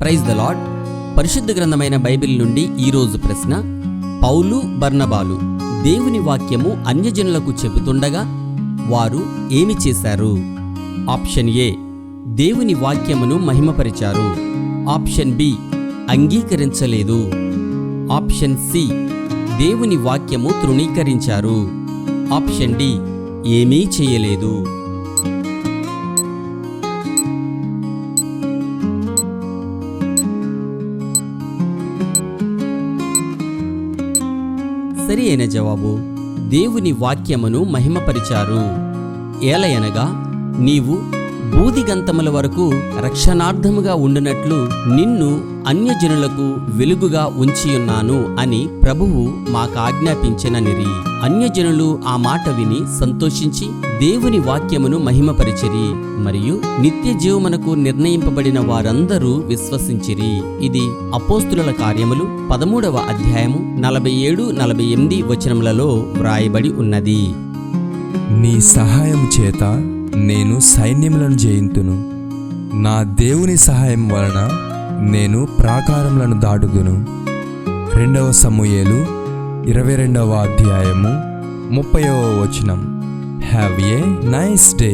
Praise the lord. పరిశుద్ధ గ్రంథమైన Bible నుండి ఈరోజు ప్రశ్న: పౌలు బర్నబాలు దేవుని వాక్యము అన్యజనులకు చెబుతుండగా వారు ఏమి చేశారు? ఆప్షన్ ఏ, దేవుని వాక్యమును మహిమపరిచారు. ఆప్షన్ బి, అంగీకరించలేదు. ఆప్షన్ సి, దేవుని వాక్యము తృణీకరించారు. ఆప్షన్ డి, ఏమీ చేయలేదు. సరి అయిన జవాబు, దేవుని వాక్యమును మహిమపరిచారు. ఏలయనగా నీవు బూదిగంతముల వరకు రక్షణార్థముగా ఉండునట్లు నిన్ను అన్యజనులకు వెలుగుగా ఉంచియున్నాను అని ప్రభువు మాకాజ్ఞాపించెననిరి. అన్యజనులు ఆ మాట విని సంతోషించి దేవుని వాక్యమును మహిమపరిచిరి, మరియు నిత్య జీవమునకు నిర్ణయింపబడిన వారందరూ విశ్వసించిరి. ఇది అపోస్తుల కార్యములు 13వ అధ్యాయము 47-48 వచనములలో వ్రాయబడి ఉన్నది. నీ సహాయం చేత నేను సైన్యములను జయింతును. నా దేవుని సహాయం వలన నేను ప్రాకారములను దాటుదును. 2వ సమూయేలు 22వ అధ్యాయము 30వ వచనం. Have a nice day.